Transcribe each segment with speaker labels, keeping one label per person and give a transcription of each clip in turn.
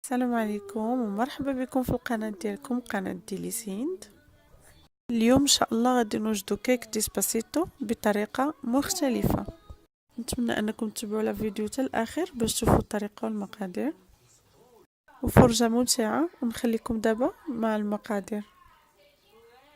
Speaker 1: السلام عليكم ومرحبا بكم في القناة ديالكم قناة ديليس هند. اليوم ان شاء الله غادي نوجدو كيك ديسباسيتو بطريقة مختلفة. نتمنى انكم تتبعوا الفيديو حتى الاخر باش تشوفوا الطريقة والمقادير وفرجة ممتعة. ونخليكم دابا مع المقادير.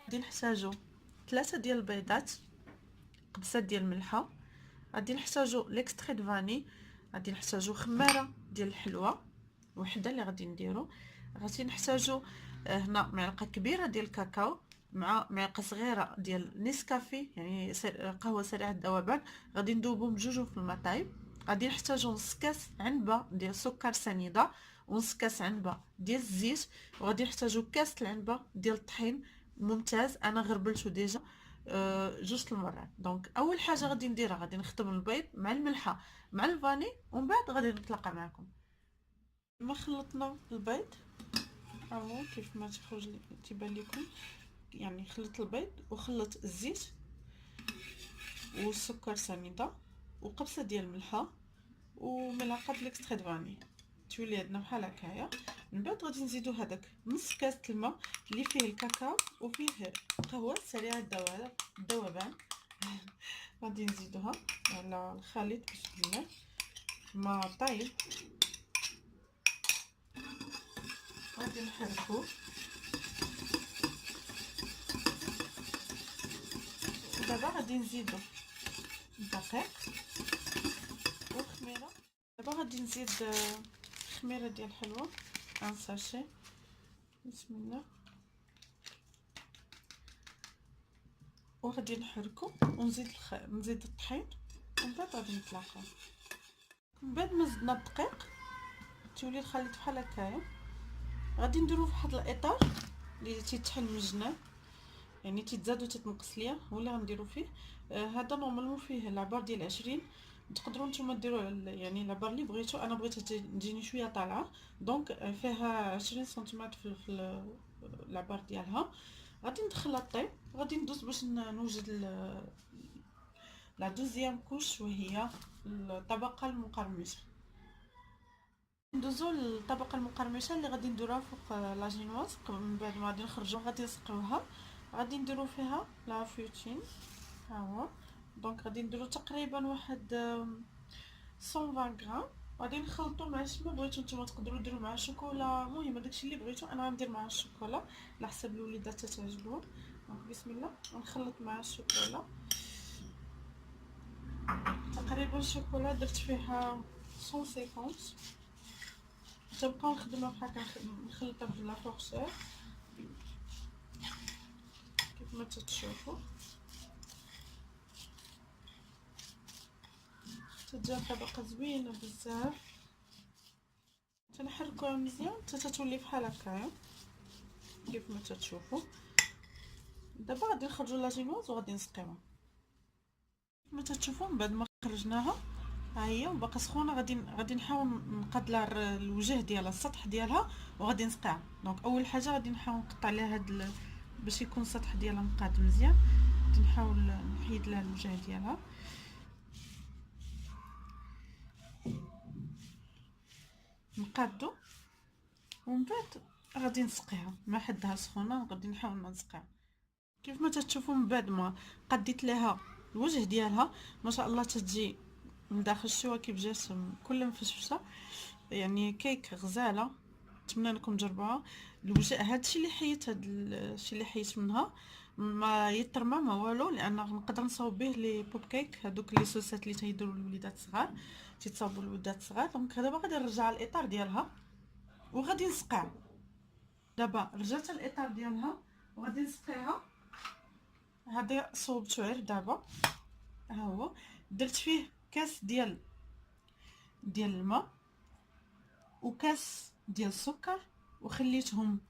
Speaker 1: غادي نحتاجو 3 ديال البيضات، قبصه ديال الملحه، غادي نحتاجو ليكستري دو فاني، غادي نحتاجو خماره ديال الحلوى وحده اللي غادي نديرو، غادي نحتاجو هنا معلقه كبيره ديال الكاكاو مع معلقه صغيره ديال نيسكافي يعني قهوه سريعه الذوبان، غادي ندوبهم بجوج في الماء طايب. غادي نحتاجو نص كاس عنبه ديال سكر سنيده ونص كاس عنبه ديال الزيت، وغادي نحتاجو كاس العنبه ديال الطحين ممتاز انا غربلته ديجا جوج المرات. دونك اول حاجه غادي نديرها غادي نخدم البيض مع الملحه مع الفاني ومن بعد غادي نتلاقى معكم. ما خلطنا البيض هاهو كيف ما تخرج تيبان لكم، يعني خلط البيض وخلط الزيت والسكر سنيده وقبصه ديال الملحه وملعقه ديال الاكستري دو فاني، تولي عندنا بحال هكايا. من بعد غادي نزيدو هذاك نص كاس الماء اللي فيه الكاكاو وفيه قهوه سريعه الذوبان غادي نزيدوها على الخليط بسم الله ما طايب. غادي نحركوه دابا غادي نزيدو الدقيق والخميره. دابا غادي نزيد خميره ديال الحلوى ان ساشي بسم الله، وغادي نحركو ونزيد نزيد الطحين ومن بعد غادي نتلاقاو. من بعد ما زدنا الدقيق تولي الخليط بحال هكايا. غادي نديرو فواحد الاطار اللي تيتحل من الجناب يعني تيتزاد وتتنقص ليا ولا غنديرو فيه هذا نورمالمون فيه العبار ديال 20. تقدروا نتوما ديروا يعني العبار اللي بغيتو، انا بغيت تجيني شويه طالعه دونك فيها 20 سنتيمتر في العبار ديالها. غادي ندخلها طيب، غادي ندوز باش نوجد لا دوزيام كوش وهي الطبقه المقرمشه. ندوزو للطبقه المقرمشه اللي غادي نديروها فوق لاجينواز. من بعد ما غادي نخرجوا غادي نسقيوها، غادي نديرو فيها لا فوتين ها هو. دونك غادي نديرو تقريبا واحد 120 غرام. غادي نخلطو مع شنو بغيتو نتوما، تقدروا ديروا مع الشوكولا، المهم داكشي اللي بغيتو. انا غندير مع الشوكولا على حسب الوليدات تعجبهم. دونك بسم الله نخلط مع الشوكولا. تقريبا الشوكولا درت فيها 150. تبقاو نخدمها بحال هكا نخلطها بلا فورشير كيف ما تشوفوا تجي طبقه زوينه بزاف. تنحركوها مزيان حتى تولي بحال هكايا كيف ما تشوفوا. دابا غادي نخرجوا لاجينوز وغادي نسقيوها كيف ما تشوفوا. من بعد ما خرجناها ها هي وباقا سخونه، غادي نحاول نقاد لها الوجه ديالها السطح ديالها وغادي نسقيها. دونك اول حاجه غادي نحاول نقطع لها هاد باش يكون السطح ديالها مقاد مزيان. غادي نحاول نحيد لها الوجه ديالها نقادو ومن بعد غادي نسقيها مع حدها سخونه. غادي نحاول نسقيها كيف ما تشوفوا. من بعد ما قديت لها الوجه ديالها ما شاء الله تتجي من داخل الشوا كيف جات كل مفشفشه، يعني كيك غزاله. نتمنى انكم تجربوها. الوجه هادشي اللي حيت هاد الشيء اللي حيت منها ما يترمى ما والو، لان نقدر نصاوب به لي بوب كيك هذوك لي سوسات اللي تيديروا الوليدات الصغار تيتصاوبوا الوليدات الصغار. دونك دابا غادي نرجع الاطار ديالها وغادي نسقيها. دابا رجعت الاطار ديالها وغادي نسقيها. هذا صوبتو غير دابا ها هو. درت فيه كاس ديال الماء وكاس ديال السكر وخليتهم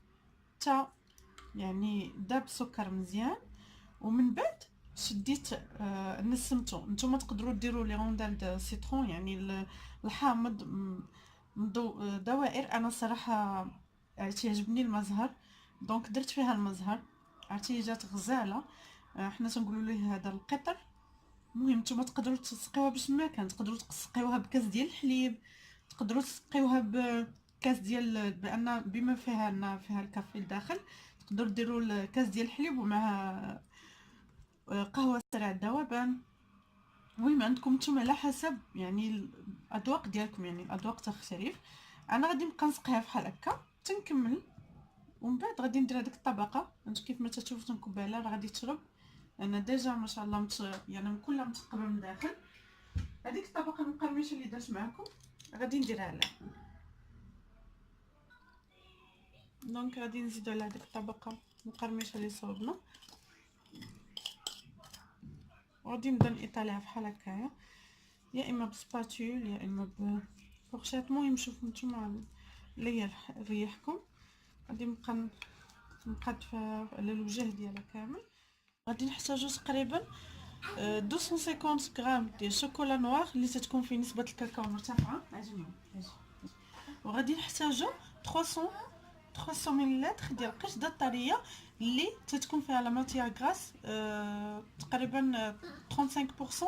Speaker 1: حتى يعني داب السكر مزيان. ومن بعد شديت نسمته. نتوما تقدروا ديروا لي روندال د سيترون يعني الحامض دوائر. انا صراحه تيعجبني المزهر دونك درت فيها المزهر عرفتي جات غزاله. حنا تنقولوا ليه هذا القطر. المهم نتوما تقدروا تسقيوها باش ما كان، تقدروا تسقيوها بكاس ديال الحليب، تقدروا تسقيوها كاس ديال بان بما فيها الكافي الداخل، تقدروا ديروا الكاس ديال الحليب ومعها قهوه سريع الذوبان. المهم عندكم نتوما على حسب يعني الاذواق ديالكم، يعني الاذواق تختلف. انا غادي نبقى نسقيها بحال هكا تنكمل، ومن بعد غادي ندير هذيك الطبقه. انت كيف ما تشوفوا تنكب عليها راه غادي تشرب، لان ديجا ما شاء الله يعني كلها متقبه من الداخل. هذيك الطبقه المقرمشه اللي درت معكم غادي نديرها عليها. دونك غادي نزيدو على هذيك الطبقه المقرمشه اللي صوبنا، وغادي نبدا نيطاليها بحال هكايا، يا اما بسباتول يا اما بفرشات. المهم شوفوا نتوما اللي ريحكم. غادي نبقى نقادفها على الوجه ديالها كامل. غادي نحتاجو تقريبا 250 غرام ديال شوكولا نوار اللي تتكون فيه نسبه الكاكاو مرتفعه. وغادي نحتاجو 300 مليلتر ديال قشده طريه اللي تتكون فيها لا ماتيير غراس تقريبا 35%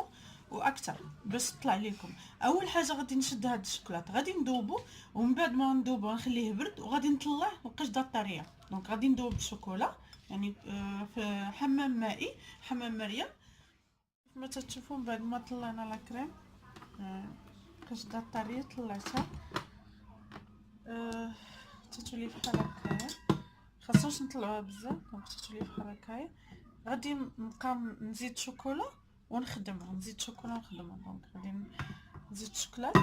Speaker 1: واكثر باش تطلع لكم. اول حاجه غادي نشد هاد الشوكولات، غادي ندوبو، ومن بعد ما ندوبو نخليه يبرد وغادي نطلع القشده الطريه. دونك غادي ندوب الشوكولا يعني في حمام مائي، حمام مريم. كما تشوفوا بعد ما طلعنا لا كريم القشده الطريه طلعتها تتولي بحال هكايا. خاصناش نطلعوها بزاف، دونك تتولي بحال هكايا. غادي نبقى نزيد شوكولا ونخدمها، نزيد شوكولا ونخدمها. دونك غادي نزيد شوكولات.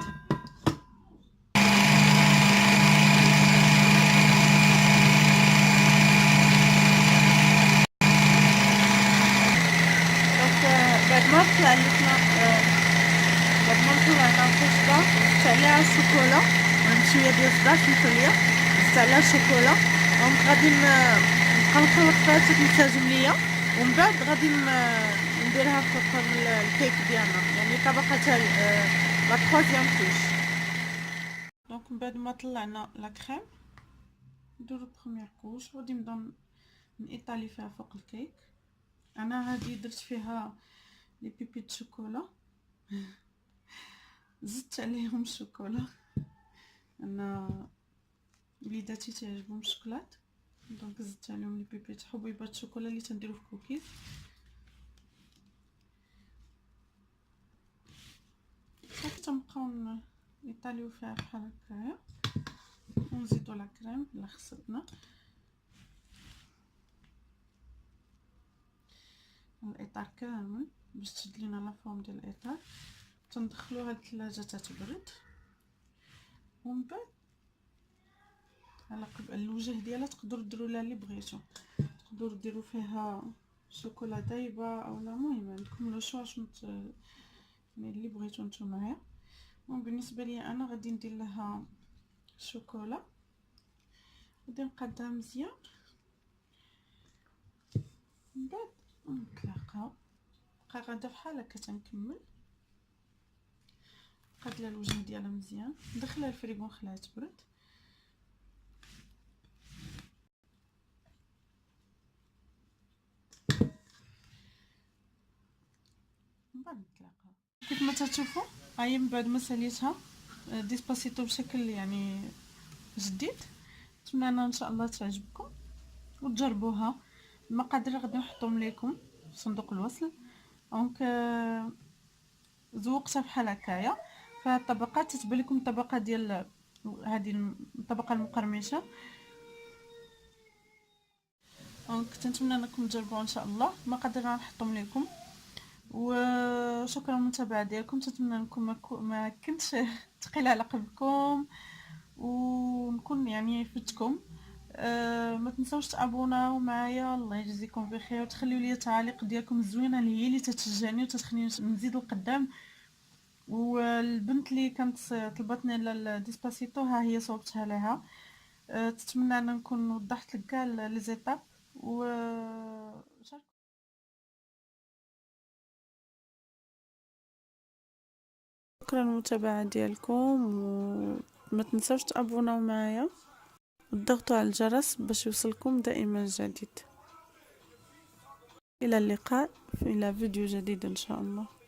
Speaker 1: دونك بعد ما طلع لنا القشده زدت عليها الشوكولا شويه ديال الصداع في الخليه، زدت عليها الشوكولا. دونك غادي نبقى نخلط فيها حتى تنسجم ليا، ومن بعد غادي نديرها فوق الكيك ديالنا، يعني طبقه تاع لا تروازيام كوش. دونك من بعد ما طلعنا لا كريم نديرو بروميير كوش، وغادي نبدا نيطالي فيها فوق الكيك. انا هادي درت فيها لي بيبي د شوكولا زدت عليهم الشوكولا، انا وليداتي تعجبهم الشوكولات، دونك زدت عليهم لي بيبيت حبيبات الشوكولا اللي تنديرو في كوكيز. صافي تنبقاو نيطاليو فيها بحال هكايا، ونزيدو لا كريم الا خصتنا. الاطار كامل باش تشد لينا لا فورم ديال الاطار، تندخلوها للثلاجه تتبرد. ومن بعد على قبل الوجه ديالها تقدروا ديروا لها اللي بغيتو، تقدروا ديروا فيها شوكولا دايبه او لا، المهم عندكم لو شوا شنو يعني اللي بغيتو نتوما. بالنسبه لي انا غادي ندير لها الشوكولا، غادي نقادها مزيان، من بعد نتلاقاو. بقى غادا بحال هكا تنكمل. قاد لها الوجه ديالها مزيان، ندخلها الفريغو نخليها تبرد. من بعد نتلاقاو. كيف ما تشوفوا هاهي من بعد ما ساليتها ديسباسيتو بشكل يعني جديد. نتمنى ان شاء الله تعجبكم وتجربوها. المقادير غادي نحطهم لكم في صندوق الوصف. دونك ذوقتها بحال هكايا. فالطبقات تتبان لكم الطبقه ديال هذه الطبقه المقرمشه. دونك كنتمنى انكم تجربوها ان شاء الله. المقادير غنحطهم لكم، وشكرا للمتابعه ديالكم. نتمنى انكم ما كنتش ثقيله على قلبكم ونكون يعني فدتكم. ما تنساوش تابوناو معايا. الله يجزيكم بخير، وتخليو لي التعاليق ديالكم الزوينه اللي هي اللي تتشجعني وتخليني نزيد القدام. والبنت اللي كانت طلبتني الديسباسيتو ها هي صوبتها لها. تتمنى ان نكون وضحت لك كاع لي زيتاب و شكرا للمتابعه ديالكم، وما تنساوش تابوناو معايا وتضغطوا على الجرس باش يوصلكم دائما الجديد. الى اللقاء الى فيديو جديد ان شاء الله.